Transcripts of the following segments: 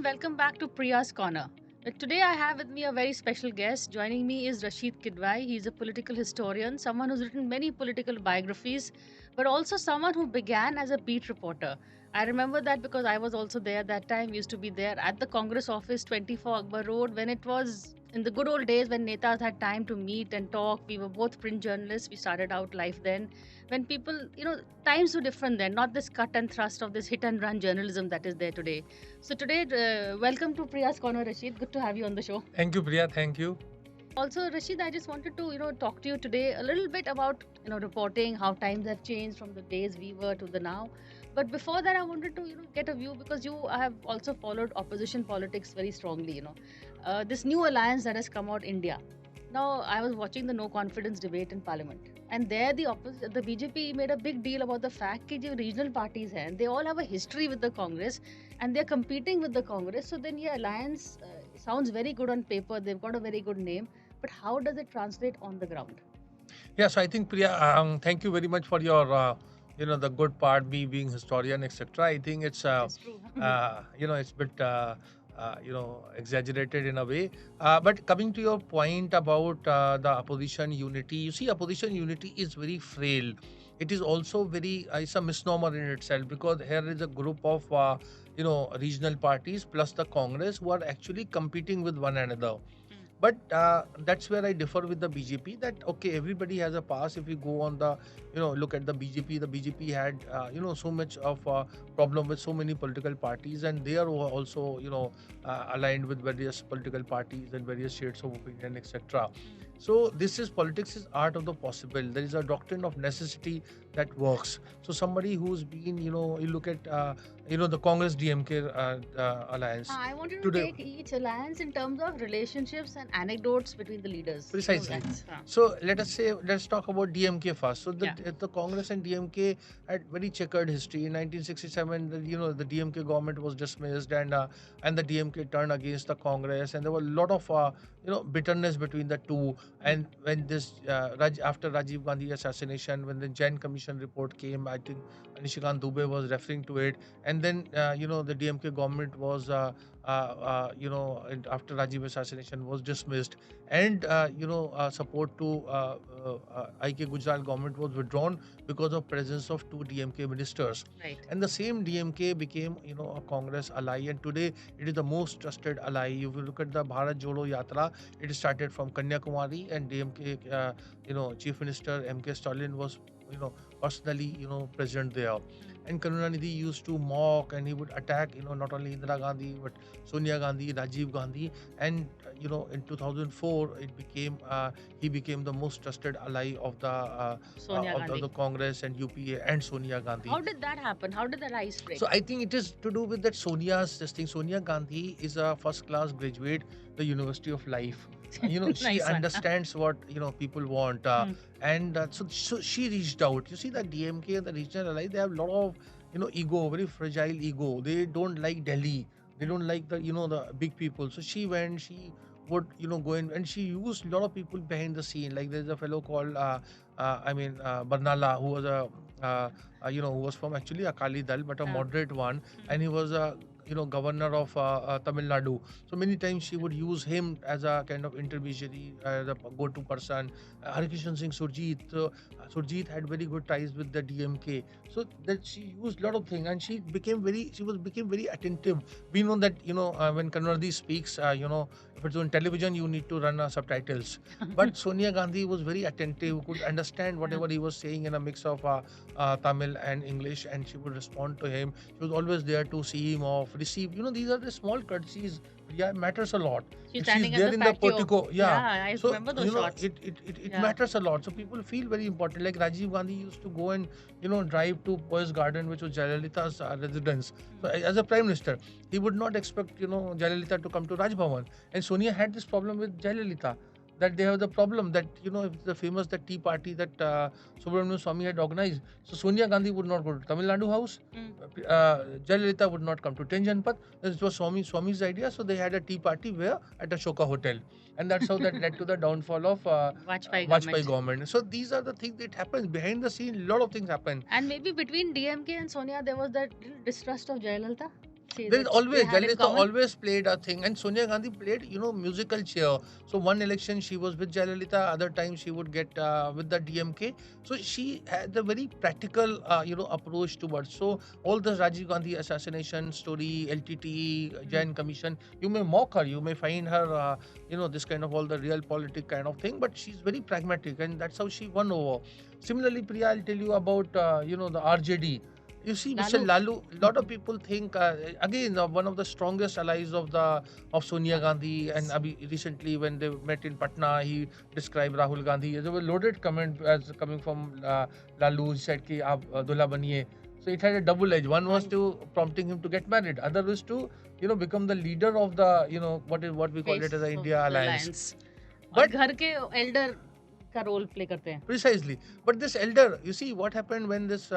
and welcome back to Priyascorner. Today I have with me a very special guest. Joining me is Rashid Kidwai. He's a political historian, someone who's written many political biographies, but also someone who began as a beat reporter. I remember that because I was also there that time. We used to be there at the Congress office, 24 Akbar Road, when it was in the good old days when netas had time to meet and talk. We were both print journalists. We started out life then. When people, times were different then, not this cut and thrust of this hit and run journalism that is there today. So today, welcome to Priya's Corner, Rashid. Good to have you on the show. Thank you, Priya. Thank you. Also, Rashid, I just wanted to, talk to you today a little bit about, reporting, how times have changed from the days we were to the now. But before that, I wanted to, get a view because you have also followed opposition politics very strongly. This new alliance that has come out, India. Now, I was watching the no confidence debate in Parliament, and there the BJP made a big deal about the fact that the regional parties हैं, they all have a history with the Congress, and they're competing with the Congress. So then, yeah, alliance sounds very good on paper. They've got a very good name, but how does it translate on the ground? Yeah, so I think Priya, thank you very much for your, the good part, me being historian, etc. I think it's, That's true. it's a bit, exaggerated in a way. But coming to your point about the opposition unity, you see, opposition unity is very frail. It is also very, it's a misnomer in itself because here is a group of, regional parties plus the Congress who are actually competing with one another. But that's where I differ with the BJP that, okay, everybody has a past. If you go on the, look at the BJP had, so much of a problem with so many political parties and they are also, aligned with various political parties and various shades of opinion, etc. So this is politics is art of the possible. There is a doctrine of necessity that works. So somebody who's been, you look at, the Congress DMK alliance. I wanted to Today, take each alliance in terms of relationships and anecdotes between the leaders. precisely. Ah. So let's talk about DMK first. So Yeah. the Congress and DMK had very checkered history. In 1967, the DMK government was dismissed and the DMK turned against the Congress, and there were a lot of bitterness between the two. And when this after Rajiv Gandhi assassination, when the Jain Commission report came, I think Nishikant Dubey was referring to it, and then the DMK government was after Rajiv assassination was dismissed, and support to IK Gujarat government was withdrawn because of presence of two DMK ministers. Right. And the same DMK became a Congress ally, and today it is the most trusted ally. If you look at the Bharat Jodo Yatra, it started from Kanyakumari, and DMK Chief Minister MK Stalin was personally present there. And Karunanidhi used to mock and he would attack not only Indira Gandhi but Sonia Gandhi, Rajiv Gandhi, and in 2004 he became the most trusted ally of the Sonia of Gandhi. the Congress and UPA and Sonia Gandhi. How did that happen? How did that ice break? So I think it is to do with that this thing. Sonia Gandhi is a first class graduate, the University of Life. She Nice one. understands what people want, and so she reached out. You see, the DMK and the regional ally, they have a lot of ego, very fragile ego. They don't like Delhi. They don't like the big people. So she would go in and she used a lot of people behind the scene. Like there's a fellow called Barnala, who was who was from actually Akali Dal but a moderate one, and he was a governor of Tamil Nadu. So many times she would use him as a kind of intermediary, as a go-to person. Harkishan Singh Surjit, Surjit had very good ties with the DMK. So that she used a lot of things, and she became very attentive. We know that when Kannadi speaks, if it's on television, you need to run subtitles. But Sonia Gandhi was very attentive, could understand whatever he was saying in a mix of Tamil and English, and she would respond to him. She was always there to see him off, receive. These are the small courtesies. Yeah, matters a lot. She's If standing there at the in patio. the portico, yeah. I So remember those shots. it Yeah. matters a lot. So people feel very important. Like Rajiv Gandhi used to go and drive to Poise Garden, which was Jayalalitha's residence. So as a prime minister, he would not expect Jayalalitha to come to Raj Bhavan. And Sonia had this problem with Jayalalitha, that they have the problem that if the famous that tea party that Subramanian Swamy had organized. So Sonia Gandhi would not go to Tamil Nadu house. Jayalalitha would not come to Tenjanpat. This was Swamy's idea. So they had a tea party where at Ashoka Hotel, and that's how that led to the downfall of Vajpayee government. So these are the things that happen behind the scene. A lot of things happen. And maybe between DMK and Sonia, there was that little distrust of Jayalalitha. say There is that they always had in Jayalalitha common? always played a thing, and Sonia Gandhi played, musical chair. So one election she was with Jayalalitha, other time she would get with the DMK. So she had a very practical, approach towards. So all the Rajiv Gandhi assassination story, LTT, Mm. Jain Commission, you may mock her, you may find her, this kind of all the real politic kind of thing, but she's very pragmatic, and that's how she won over. Similarly, Priya, I'll tell you about, the RJD. You see, Mr. Lalu. Lalu, a lot of people think again one of the strongest allies of Sonia Gandhi, and Yes. recently when they met in Patna, he described Rahul Gandhi. There was a loaded comment as coming from Lalu. He said कि आप दूल्हा बनिए. So it had a double edge. One was One to prompting him to get married. Other was to become the leader of the what we call it as the face of India the alliance. alliance. और But घर के elder का role play करते हैं. precisely. But this elder, you see what happened when this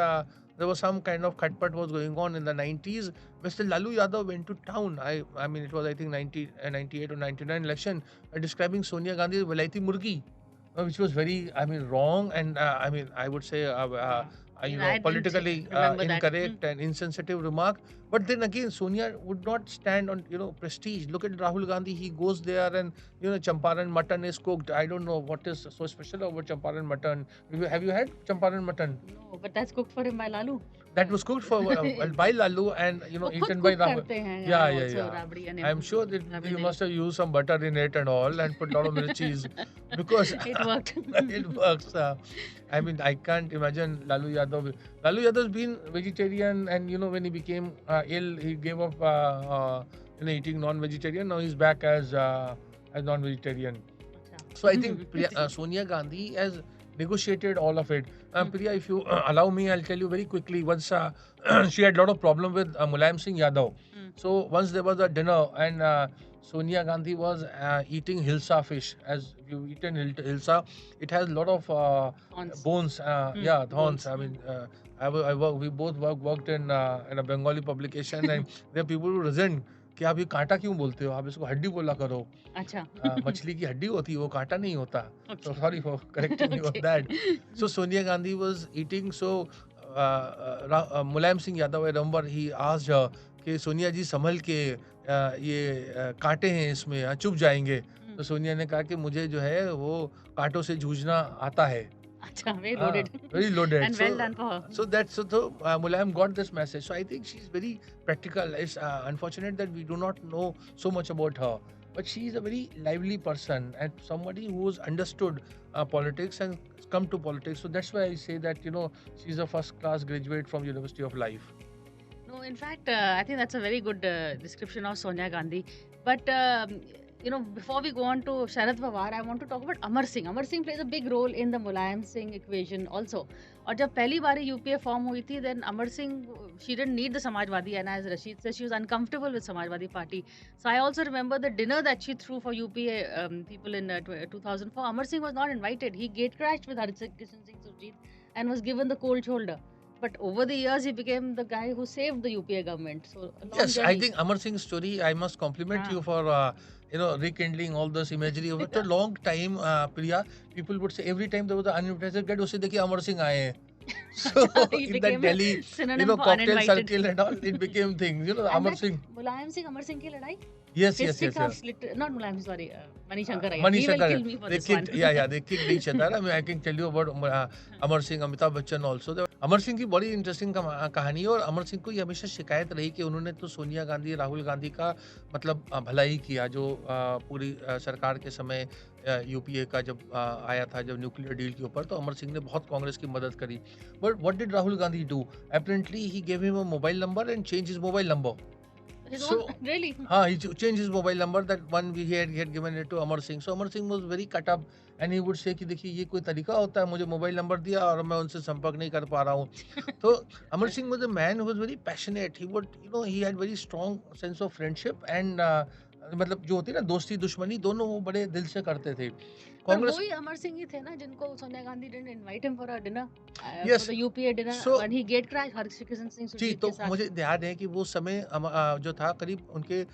there was some kind of khatpat was going on in the 90s. Mr. Lalu Yadav went to town. I mean it was I think 98 or 99 election, describing Sonia Gandhi as Vilaiti Murgi, which was very wrong, and I would say Yeah. Even I didn't politically remember that. incorrect and insensitive remark. But then again, Sonia would not stand on prestige. Look at Rahul Gandhi. He goes there and Champaran mutton is cooked. I don't know what is so special about Champaran mutton. Have you had Champaran mutton? No, but that's cooked for him by Lalu. That was cooked for by Lalu and वो खुद eaten by cook Rahul. करते हैं Yeah, यहाँ yeah, also yeah. Rabri and I'm sure that Rabri you दही. must have used some butter in it and all and put a lot of mirchis because It worked. it works. I can't imagine Lalu Yadav. Lalu Yadav's been vegetarian, and when he became ill, he gave up eating non-vegetarian. Now he's back as non-vegetarian. So I think Sonia Gandhi has negotiated all of it. Priya, if you allow me, I'll tell you very quickly. Once she had a lot of problem with Mulayam Singh Yadav. So once there was a dinner and Sonia Gandhi was eating hilsa fish. As you've eaten hilsa, it has a lot of Thorns. bones. Bones. Thorns. We both worked in a Bengali publication, and there are people who resent कि आप ये कांटा क्यों बोलते हो, आप इसको हड्डी बोला करो. अच्छा. मछली की हड्डी होती है, वो कांटा नहीं होता. Okay. So sorry for correcting me on Okay. that. So Sonia Gandhi was eating. So Mulayam Singh Yadav, I remember, he asked her कि सोनिया जी संभल के ये कांटे हैं इसमें, चुभ जाएंगे. तो सोनिया ने कहा कि मुझे जो है वो कांटों से जूझना आता है. अच्छा, very loaded. Very loaded. And well done for her. So Mulayam got this message. So I think she's very practical. It's unfortunate that we do not know so much about her, but she is a very lively person and somebody who has understood politics and come to politics. So that's why I say that she's a first class graduate from University of Life. No, in fact, I think that's a very good description of Sonia Gandhi. But before we go on to Sharad Pawar, I want to talk about Amar Singh. Amar Singh plays a big role in the Mulayam Singh equation also. और जब पहली बार UPA form हुई थी, then Amar Singh, she didn't need the Samajwadi, and as Rashid said, she was uncomfortable with Samajwadi Party. So I also remember the dinner that she threw for UPA people in 2004. Amar Singh was not invited. He gate crashed with Kishan Singh Surjeet and was given the cold shoulder. But over the years, he became the guy who saved the UPA government. So yes, I think Amar Singh's story, I must compliment you for rekindling all this imagery. Over a long time, Priya, people would say every time there was an uninvited guest, usse dekhiye Amar Singh aaye. So in that Delhi, cocktail circle and all, it became things. Amar Singh. Mulayam Singh, Amar Singh ki ladai? Yes. Not Mulayam, sorry, Mani Shankar. Mani Shankar. He will kill me for They this kicked, one. yeah, they kicked each other. I can tell you about Amar Singh, Amitabh Bachchan also. Amar Singh की बड़ी interesting कहानी है और अमर सिंह को ये हमेशा शिकायत रही कि उन्होंने तो सोनिया गांधी राहुल गांधी का मतलब भला ही किया जो पूरी सरकार के समय यूपीए का जब आया था जब न्यूक्लियर डील के ऊपर तो अमर सिंह ने बहुत कांग्रेस की मदद करी but what did Rahul Gandhi do apparently he gave him a mobile number and change his mobile number really? He changed his mobile number. That one he had given it to Amar Singh. So Amar Singh was very cut up, and he would say कि देखिए ये कोई तरीका होता है मुझे mobile number दिया और मैं उनसे संपर्क नहीं कर पा रहा हूँ. तो Amar Singh was a man who was very passionate. He would he had very strong sense of friendship and मतलब जो होती है ना दोस्ती दुश्मनी दोनों वो बड़े दिल से करते थे. पर Congress. वही अमर सिंह ही थे ना जिनको Sonia Gandhi didn't invite him for a dinner, for Yes. the UPA dinner So when he gate crashed Harkishan Singh ji, Surjit तो के साथ. मुझे ध्यान है कि वो समय जो था करीब उनके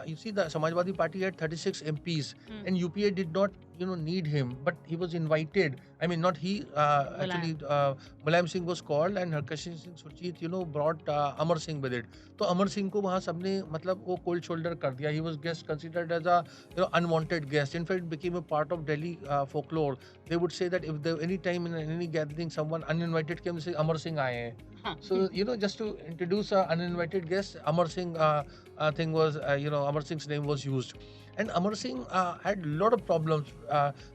you see the Samajwadi party had 36 MPs and UPA did not need him, but he was invited. I mean, not he, actually Mulayam Singh was called and Harkishan Singh Surjeet brought Amar Singh with it. तो अमर सिंह को वहाँ सबने मतलब वो cold shoulder कर दिया. He was guest considered as a unwanted guest. In fact, it became a part of Delhi folklore. They would say that if there any time in any gathering someone uninvited came, they say Amar Singh आए हैं. So just to introduce an uninvited guest, Amar Singh thing was Amar Singh's name was used, and Amar Singh had a lot of problems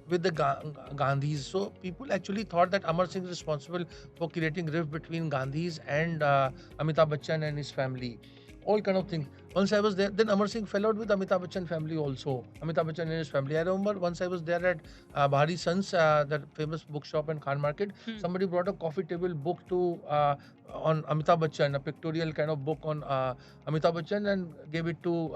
with the Gandhis. So people actually thought that Amar Singh is responsible for creating rift between Gandhis and Amitabh Bachchan and his family. All kind of things. Once I was there, then Amar Singh fell out with Amitabh Bachchan family also. Amitabh Bachchan and his family. I remember once I was there at Bahari Sons, that famous bookshop in Khan Market. Somebody brought a coffee table book to on Amitabh Bachchan, a pictorial kind of book on Amitabh Bachchan, and gave it to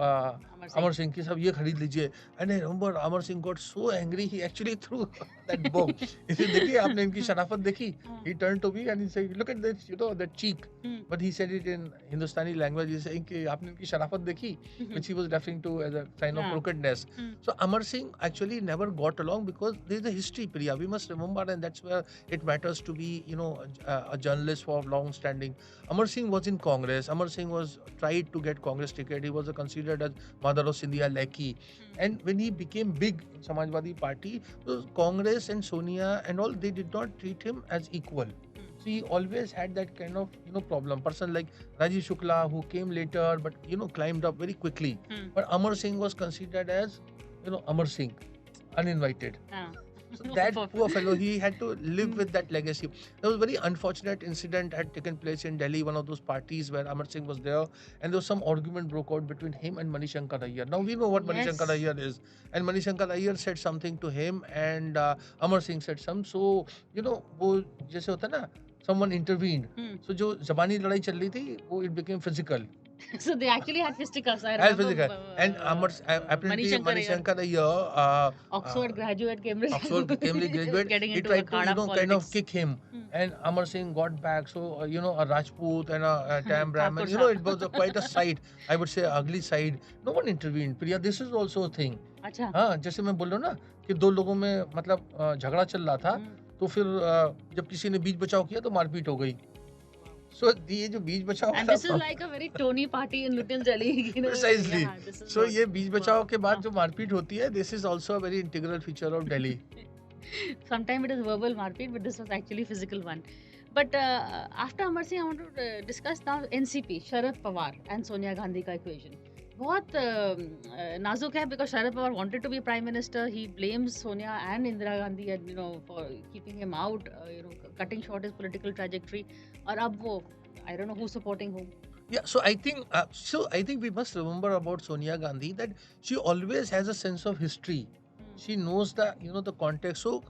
Amar Singh. Ki sab ye kharid lijiye. And I remember Amar Singh got so angry, he actually threw that book. He said, "देखिए आपने इनकी शराफत देखी?" He turned to me and he said, "Look at this, that cheek." But he said it in Hindustani language. He saying कि आपने इनकी शराफत देखी, which he was referring to as a sign of crookedness. So Amar Singh actually never got along because there is a history, Priya. We must remember, and that's where it matters to be, a journalist for long standing. Amar Singh was in Congress. Amar Singh was tried to get Congress ticket. He was considered as Mother of Scindia lackey. And when he became big in Samajwadi Party, Congress and Sonia and all, they did not treat him as equal. So he always had that kind of problem. Person like Rajiv Shukla, who came later but climbed up very quickly. But Amar Singh was considered as Amar Singh, uninvited. So that poor fellow, he had to live with that legacy. There was a very unfortunate incident had taken place in Delhi, one of those parties where Amar Singh was there, and there was some argument broke out between him and Manishankar Iyer. Now we know what Manishankar Iyer is, and Manishankar Iyer said something to him, and Amar Singh said some. So वो जैसे होता है ना, someone intervened. So जो जबानी लड़ाई चल रही थी, वो it became physical. So they actually had fisticuffs. I Had remember. physical. And apparently Manishankar Iyer, Oxford graduate, Cambridge graduate, getting he into tried to akhada kind of politics. kick him, and Amar Singh got back. So a Rajput and a Tam Brahmin, Thakur it was quite a sight. I would say ugly side. No one intervened. Priya, this is also a thing. अच्छा. हाँ, जैसे मैं बोल रहा हूँ ना कि दो लोगों में मतलब झगड़ा चल रहा था, तो फिर जब किसी ने बीच बचाव किया तो मारपीट हो गई. So ये जो बीच बचाव And this is like a very Tony party in Little Delhi. Precisely. Yeah, this is So what- ये बीच बचाव के बाद जो मारपीट होती है, this is also a very integral feature of Delhi. Sometimes it is verbal marpit, but this was actually physical one. But after Amar Singh, I want to discuss now NCP, Sharad Pawar and Sonia Gandhi का equation. बहुत नाजुक है because Sharad Pawar wanted to be prime minister. He blames Sonia and Indira Gandhi, and for keeping him out, cutting short his political trajectory. और अब वो, I don't know who's supporting whom. Yeah, so I think we must remember about Sonia Gandhi that she always has a sense of history. She knows the context. So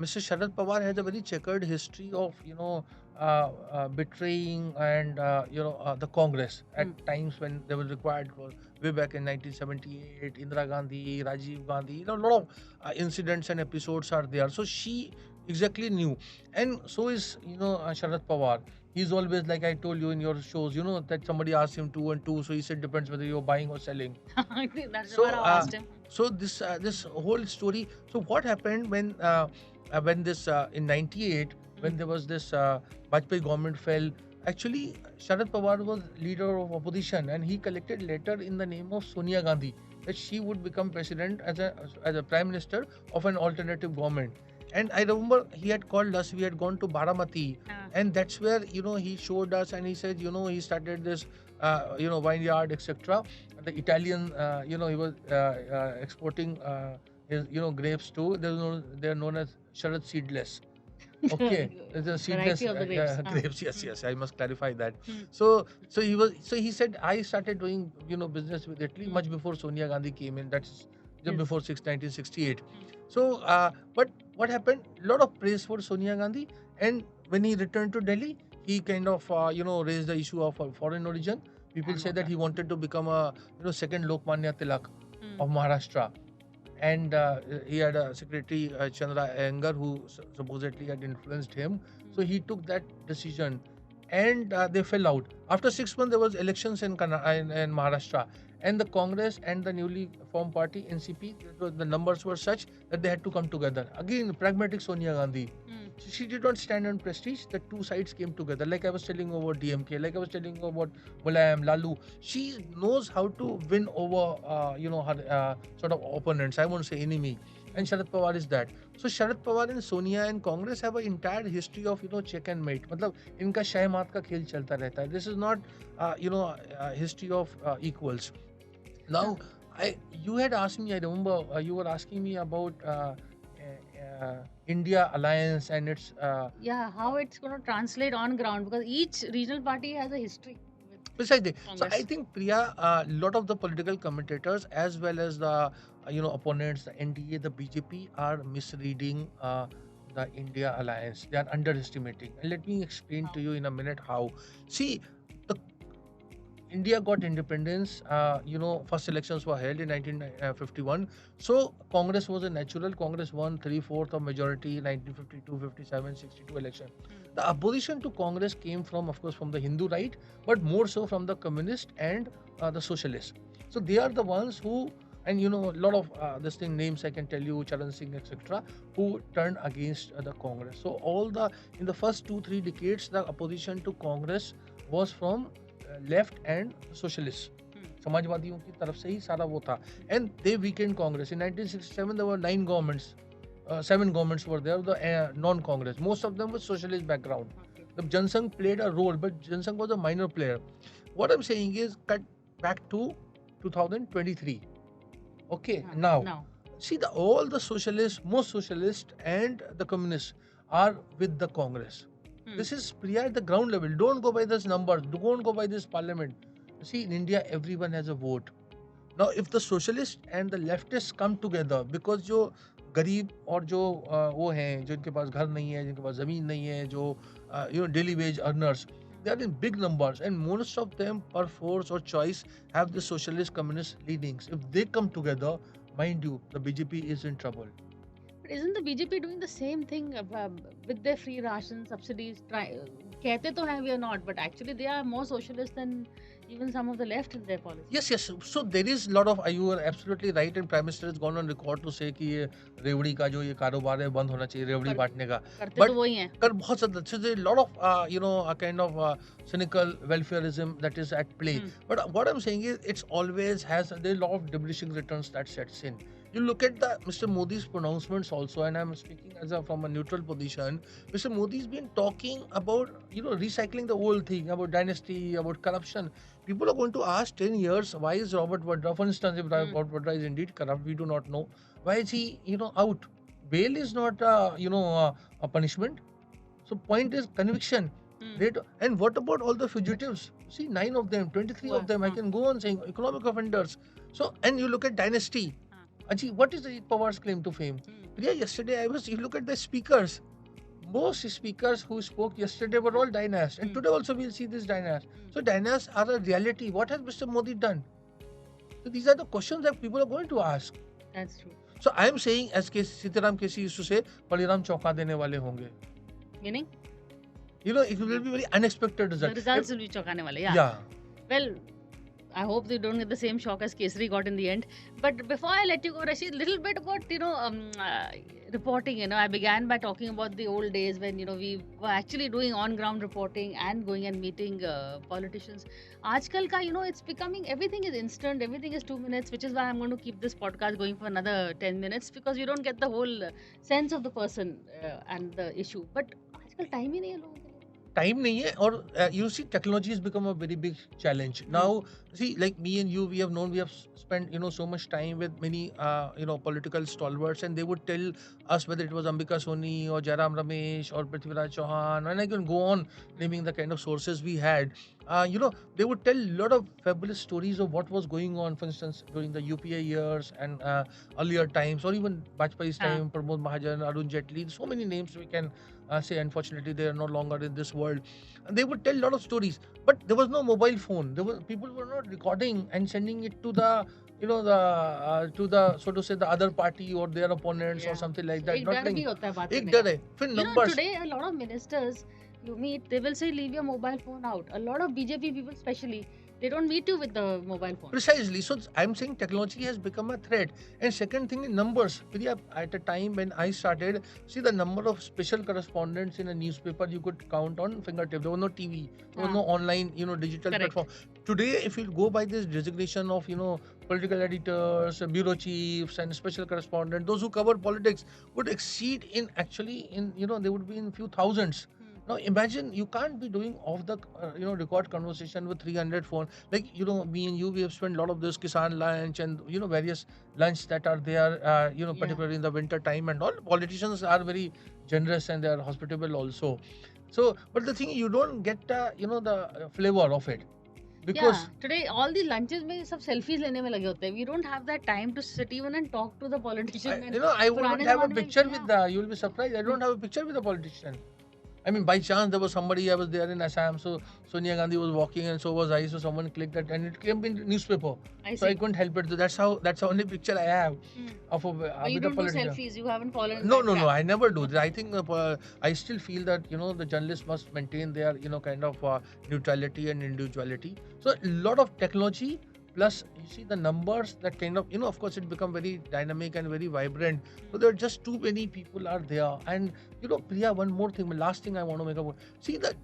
Mr. Sharad Pawar has a very checkered history of betraying and the Congress at times when they were required. Way back in 1978, Indira Gandhi, Rajiv Gandhi, a lot of incidents and episodes are there. So she exactly knew, and so is Sharad Pawar. He's always, like I told you in your shows, that somebody asked him 2 and 2, so he said depends whether you're buying or selling. That's So, what I asked him. So this whole story. So what happened when this in '98 when there was this Vajpayee government fell? Actually, Sharad Pawar was leader of opposition, and he collected letter in the name of Sonia Gandhi that she would become president as a prime minister of an alternative government. And I remember he had called us. We had gone to Baramati, and that's where he showed us, and he said he started this vineyard, etc. The Italian he was exporting his grapes too. They're known as Sharad seedless. Okay, the seedless Variety of the grapes. grapes. Yes, I must clarify that. So he said I started doing business with Italy much before Sonia Gandhi came in. That's just before 1968. So but what happened? A lot of praise for Sonia Gandhi, and when he returned to Delhi, he kind of raised the issue of foreign origin. People say that he wanted to become a second Lokmanya Tilak of Maharashtra. and he had a secretary, Chandra Iyengar, who supposedly had influenced him. So he took that decision, and they fell out. After 6 months, there was elections in Maharashtra, and the Congress and the newly formed party NCP, the numbers were such that they had to come together. Again, pragmatic Sonia Gandhi. She did not stand on prestige. The two sides came together. Like I was telling you about DMK, like I was telling you about Mulayam, Lalu. She knows how to win over, her sort of opponents. I won't say enemy. And Sharad Pawar is that. So Sharad Pawar and Sonia and Congress have an entire history of check and mate. मतलब इनका शाय मात का खेल चलता रहता है. This is not history of equals. Now, you had asked me. I remember you were asking me about India alliance and its. Yeah, how it's going to translate on ground, because each regional party has a history with Precisely. So I Congress. think, Priya, a lot of the political commentators as well as the opponents, the NDA, the BJP are misreading the India alliance. They are underestimating. And let me explain to you in a minute how. See, the India got independence. First elections were held in 1951. So Congress was a natural. Congress won 3/4 of majority in 1952, 57, 62 election. The opposition to Congress came from, of course, from the Hindu right, but more so from the communist and the socialists. So they are the ones who, and a lot of this thing names I can tell you, Charan Singh, etc., who turned against the Congress. So in the first 2-3 decades, the opposition to Congress was from left and socialists. समाजवादियों की तरफ से ही सारा वो था. And they weakened Congress. In 1967, there were 9 governments. 7 governments were there, the non-Congress. Most of them were socialist background. The Jansangh played a role, but Jansangh was a minor player. What I'm saying is, cut back to 2023. Okay, now see, all the socialists, most socialists and the communists are with the Congress. This is, Priya, at the ground level. Don't go by these numbers. Don't go by this parliament. See, in India, everyone has a vote. Now, if the socialists and the leftists come together, because जो गरीब और जो वो हैं, जो इनके पास घर नहीं है, जिनके पास ज़मीन नहीं है, जो daily wage earners, they are in big numbers, and most of them, per force or choice, have the socialist communist leanings. If they come together, mind you, the BJP is in trouble. But isn't the BJP doing the same thing with their free ration subsidies? कहते तो हैं we are not, but actually they are more socialist than even some of the left in their policy. Yes. So there is a lot of. You are absolutely right, and Prime Minister has gone on record to say कि ये रेवड़ी का जो ये कारोबार है बंद होना चाहिए, रेवड़ी बांटने का. करते तो वही हैं. कर बहुत ज़्यादा. So there is a lot of a kind of cynical welfareism that is at play. But what I'm saying is, it's always has there is a lot of diminishing returns that sets in. You look at Mr. Modi's pronouncements also, and I'm speaking from a neutral position. Mr. Modi's been talking about recycling the old thing, about dynasty, about corruption. People are going to ask 10 years, why is Robert Vadra, for instance, if Robert Vadra is indeed corrupt, we do not know. Why is he out? Bail is not a punishment. So point is conviction. And what about all the fugitives? See, 9 of them, 23 of them, I can go on saying economic offenders. So, and you look at dynasty. Aji, what is Ajit Pawar's claim to fame? Priya, yesterday you look at the speakers. Most speakers who spoke yesterday were all dynasts. And today also we'll see this dynast. So dynasts are a reality. What has Mr. Modi done? So these are the questions that people are going to ask. That's true. So I am saying, as Sitaram Kesi used to say, Paliram chauka dene wale honge. Meaning? It will be very unexpected result. The results will be chokane wale, yeah. Well, I hope they don't get the same shock as Kesari got in the end. But before I let you go, Rashid, little bit about reporting. I began by talking about the old days when we were actually doing on-ground reporting and going and meeting politicians. Aajkal ka, it's becoming, everything is instant, everything is 2 minutes, which is why I'm going to keep this podcast going for another 10 minutes, because you don't get the whole sense of the person and the issue. But aajkal time hi nahi hai logon ke liye. Time nahi hai, or you see, technology has become a very big challenge. Now, see, like me and you, we have spent so much time with many political stalwarts, and they would tell us whether it was Ambika Soni or Jairam Ramesh or Prithviraj Chauhan, and I can go on naming the kind of sources we had. They would tell a lot of fabulous stories of what was going on, for instance, during the UPA years and earlier times, or even Bajpayee's time, Pramod Mahajan, Arun Jaitley, so many names we can say unfortunately they are no longer in this world, and they would tell a lot of stories. But there was no mobile phone. There was people were not recording and sending it to the to the, so to say, the other party or their opponents or Yeah. something like So that. एक Not डर like भी होता है बात एक करने का. डर है फिर You know, numbers. today a lot of ministers you meet, they will say leave your mobile phone out. A lot of BJP people, especially, they don't meet you with the mobile phone. Precisely. So I'm saying technology has become a threat. And second thing is numbers. Priya, at a time when I started, see the number of special correspondents in a newspaper you could count on fingertips. There was no TV. There was no online, digital Correct. platform. Today, if you go by this designation of, political editors, bureau chiefs, and special correspondents, those who cover politics would exceed in actually in, they would be in few thousands. Now imagine you can't be doing off the record conversation with 300 phone. Like me and you, we have spent a lot of this Kisan lunch and various lunch that are there. Particularly in the winter time and all. Politicians are very generous and they are hospitable also. So, but the thing you don't get the flavor of it because today all the lunches में सब selfies लेने में लगे होते हैं. We don't have that time to sit even and talk to the politician. I wouldn't पुराने have a ज़माने में, picture with the. You'll be surprised. I don't have a picture with the politician. I mean, by chance there was somebody. I was there in Assam, so Sonia Gandhi was walking, and so was I. So someone clicked that, and it came in newspaper. So I couldn't help it. So that's the only picture I have of a But you with a don't do politician. selfies. You haven't fallen. No. I never do that. I think I still feel that the journalists must maintain their kind of neutrality and individuality. So a lot of technology plus you see the numbers that kind of of course it become very dynamic and very vibrant. So there are just too many people are there. And Priya, one more thing, last thing I want to make up. See, the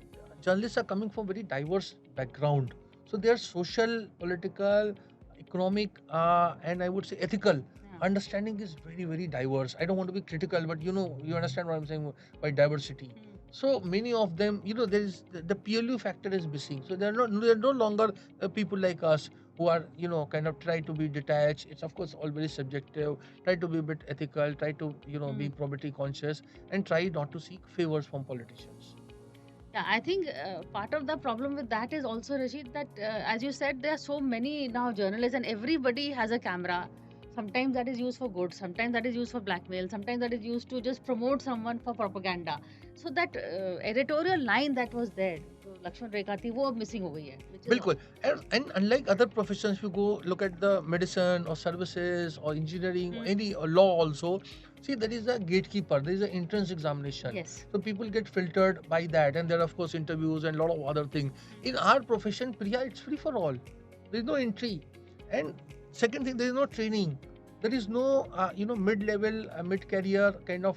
journalists are coming from very diverse background. So their social, political, economic, and I would say ethical understanding is very, very diverse. I don't want to be critical, but you understand what I'm saying by diversity. So many of them, there is the PLU factor is missing. So they're no longer people like us who are kind of try to be detached. It's of course all very subjective. Try to be a bit ethical. Try to be probity conscious and try not to seek favors from politicians. Yeah, I think part of the problem with that is also, Rashid, that as you said, there are so many now journalists and everybody has a camera. Sometimes that is used for good, sometimes that is used for blackmail, sometimes that is used to just promote someone for propaganda. So that editorial line that was there, जो लक्ष्मण रेखा थी, वो अब missing हो गई है. बिल्कुल. And unlike other professions, if you go look at the medicine or services or engineering or any or law also, see there is a gatekeeper, there is an entrance examination. Yes. So people get filtered by that, and there are of course interviews and a lot of other things. In our profession, Priya, it's free for all. There is no entry. And second thing, there is no training. There is no mid-level, mid-career kind of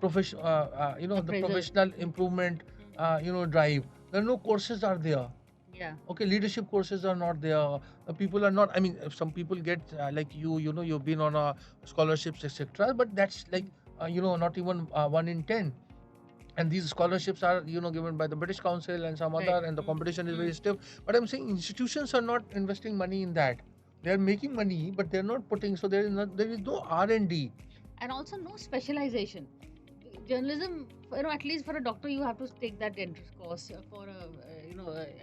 profession. The professional improvement. Drive. There are no courses are there. Yeah. Okay, leadership courses are not there. People are not. I mean, some people get like you've been on scholarships, etc. But that's like not even 1 in 10. And these scholarships are given by the British Council and some other, and the competition is very stiff. But I'm saying institutions are not investing money in that. They are making money, but they're not putting. So there is no R&D, and also no specialization. Journalism, at least for a doctor, you have to take that entrance course. For a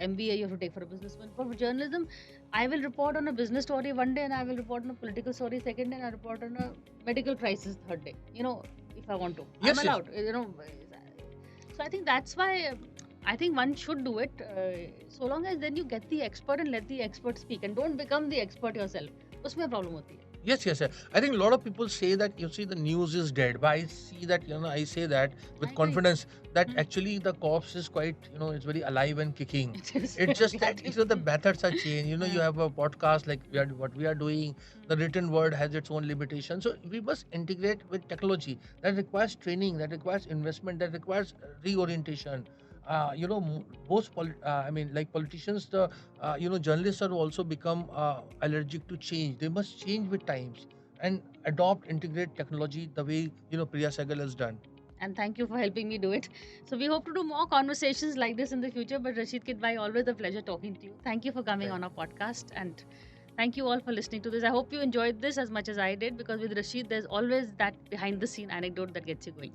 MBA, you have to take for a businessman. For journalism, I will report on a business story one day, and I will report on a political story second day, and I report on a medical crisis third day. If I want to, yes, I'm allowed. So I think that's why I think one should do it. So long as then you get the expert and let the expert speak, and don't become the expert yourself. उसमें problem होती है. Yes. I think a lot of people say that the news is dead, but I see that I say that with confidence that actually the corpse is quite it's very alive and kicking. It's just that the methods are changed. You have a podcast like what we are doing. The written word has its own limitations, so we must integrate with technology. That requires training, that requires investment, that requires reorientation. Like politicians, the journalists are also become allergic to change. They must change with times and adopt, integrate technology the way Priya Sehgal has done. And thank you for helping me do it. So we hope to do more conversations like this in the future. But Rashid Kidwai, always a pleasure talking to you. Thank you for coming on our podcast, and thank you all for listening to this. I hope you enjoyed this as much as I did, because with Rashid, there's always that behind the scene anecdote that gets you going.